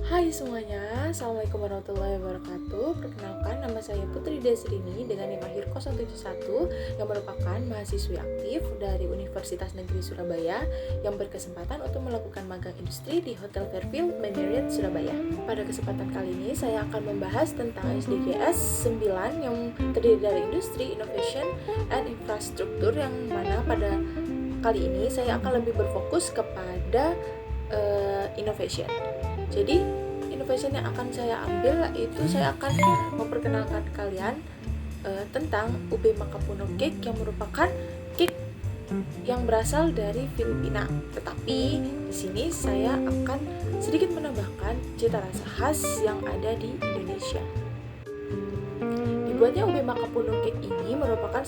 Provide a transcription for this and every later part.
Hai semuanya, Assalamualaikum warahmatullahi wabarakatuh. Perkenalkan, nama saya Putri Desrini dengan NIM akhir 071 yang merupakan mahasiswi aktif dari Universitas Negeri Surabaya yang berkesempatan untuk melakukan magang industri di Hotel Fairfield by Marriott Surabaya. Pada kesempatan kali ini saya akan membahas tentang SDGs 9 yang terdiri dari industri, innovation, and infrastruktur, yang mana pada kali ini saya akan lebih berfokus kepada innovation. Jadi innovation yang akan saya ambil yaitu saya akan memperkenalkan kalian tentang UB Makapuno Cake yang merupakan cake yang berasal dari Filipina. Tetapi di sini saya akan sedikit menambahkan cita rasa khas yang ada di Indonesia. Dibuatnya UB Makapuno Cake ini merupakan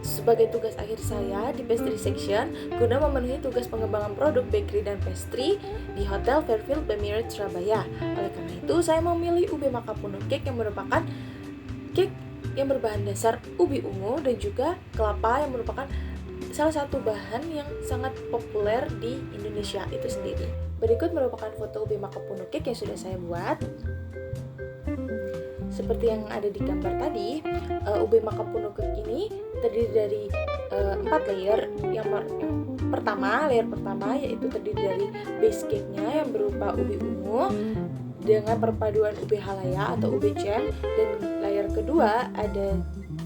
sebagai tugas akhir saya di pastry section guna memenuhi tugas pengembangan produk bakery dan pastry di Hotel Fairfield by Marriott Surabaya. Oleh karena itu, saya memilih UB Makapuno Cake yang merupakan cake yang berbahan dasar ubi ungu dan juga kelapa, yang merupakan salah satu bahan yang sangat populer di Indonesia itu sendiri. Berikut merupakan foto UB Makapuno Cake yang sudah saya buat. Seperti yang ada di gambar tadi, UB Makapuno Cake ini terdiri dari 4 layer. Yang pertama, layer pertama yaitu terdiri dari base cake-nya yang berupa ubi ungu dengan perpaduan ubi halaya atau ubi jam, dan layer kedua ada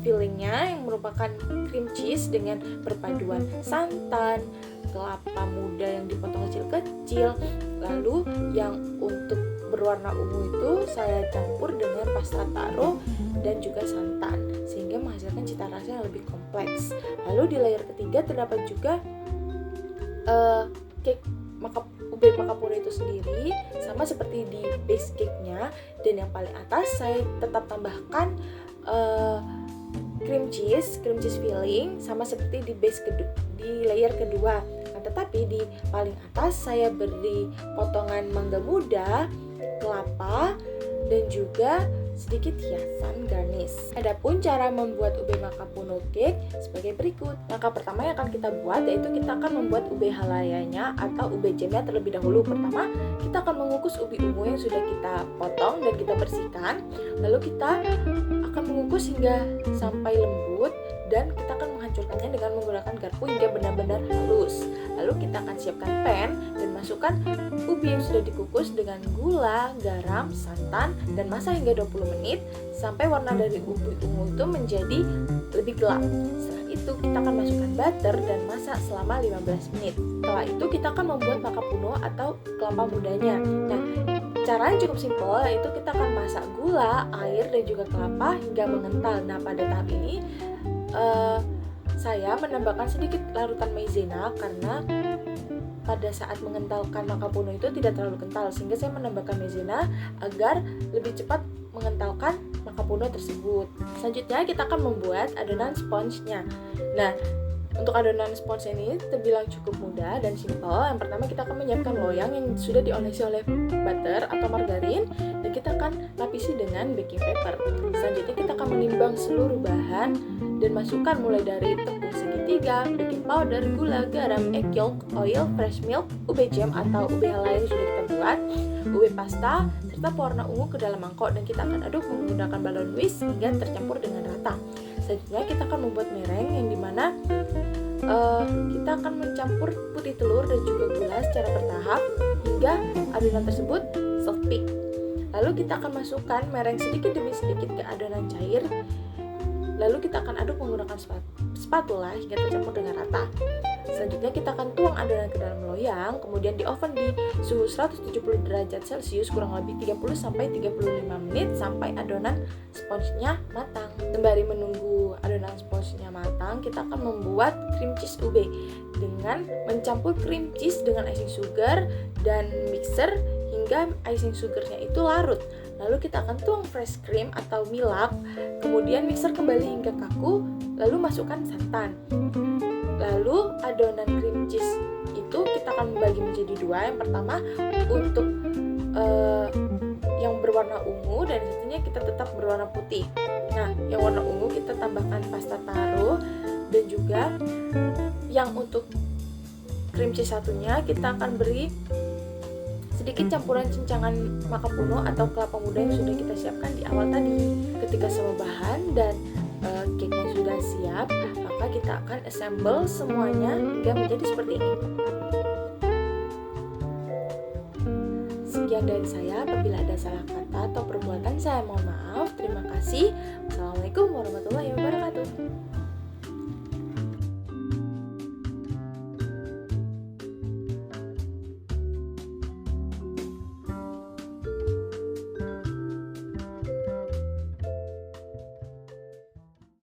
filling-nya yang merupakan cream cheese dengan perpaduan santan, kelapa muda yang dipotong kecil-kecil. Lalu yang untuk berwarna ungu itu saya campur dengan pasta taro dan juga santan sehingga menghasilkan cita rasa yang lebih kompleks. Lalu di layer ketiga terdapat juga cake UB Makapuno itu sendiri, sama seperti di base cake-nya, dan yang paling atas saya tetap tambahkan cream cheese filling sama seperti di di layer kedua. Nah, tetapi di paling atas saya beri potongan mangga muda, kelapa, dan juga sedikit hiasan garnish. Adapun cara membuat UB Makapuno Cake sebagai berikut. Langkah pertama yang akan kita buat yaitu kita akan membuat ubi halayanya atau ubi jamnya terlebih dahulu. Pertama, kita akan mengukus ubi ungu yang sudah kita potong dan kita bersihkan. Lalu kita akan mengukus hingga sampai lembut dan kita akan menghancurkannya dengan menggunakan garpu hingga benar-benar halus. Lalu kita akan siapkan pan dan masukkan ubi yang sudah dikukus dengan gula, garam, santan, dan masak hingga 20 menit sampai warna dari ubi ungu itu menjadi lebih gelap. Setelah itu kita akan masukkan butter dan masak selama 15 menit. Setelah itu kita akan membuat makapuno atau kelapa mudanya. Nah, caranya cukup simpel, yaitu kita akan masak gula, air, dan juga kelapa hingga mengental. Nah, pada tahap ini saya menambahkan sedikit larutan maizena karena pada saat mengentalkan makapuno itu tidak terlalu kental, sehingga saya menambahkan maizena agar lebih cepat mengentalkan makapuno tersebut. Selanjutnya kita akan membuat adonan sponge-nya. Nah, untuk adonan sponge ini terbilang cukup mudah dan simpel. Yang pertama kita akan menyiapkan loyang yang sudah diolesi oleh butter atau margarin dan kita akan lapisi dengan baking paper. Selanjutnya kita akan menimbang seluruh bahan dan masukkan mulai dari tepung segitiga, baking powder, gula, garam, egg yolk, oil, fresh milk, ube jam atau ube halaya yang sudah kita buat, ube pasta, serta pewarna ungu ke dalam mangkok, dan kita akan aduk menggunakan balon whisk hingga tercampur dengan rata. Selanjutnya kita akan membuat mereng yang dimana kita akan mencampur putih telur dan juga gula secara bertahap hingga adonan tersebut soft peak. Lalu kita akan masukkan mereng sedikit demi sedikit ke adonan cair. Lalu kita akan aduk menggunakan spatula hingga tercampur dengan rata. Selanjutnya kita akan tuang adonan ke dalam loyang, kemudian di oven di suhu 170 derajat Celcius kurang lebih 30-35 menit sampai adonan sponsnya matang. Sembari menunggu adonan sponsnya matang, kita akan membuat cream cheese ube dengan mencampur cream cheese dengan icing sugar dan mixer hingga icing sugarnya itu larut. Lalu kita akan tuang fresh cream atau milk, kemudian mixer kembali hingga kaku, lalu masukkan santan. Lalu adonan cream cheese itu kita akan membagi menjadi dua. Yang pertama untuk yang berwarna ungu dan satunya kita tetap berwarna putih. Nah, yang warna ungu kita tambahkan pasta taro, dan juga yang untuk cream cheese satunya kita akan beri sedikit campuran cincangan makapuno atau kelapa muda yang sudah kita siapkan di awal tadi. Ketika semua bahan dan cake-nya sudah siap, maka kita akan assemble semuanya hingga menjadi seperti ini. Sekian dari saya. Apabila ada salah kata atau perbuatan, saya mohon maaf. Terima kasih. Wassalamualaikum warahmatullahi wabarakatuh.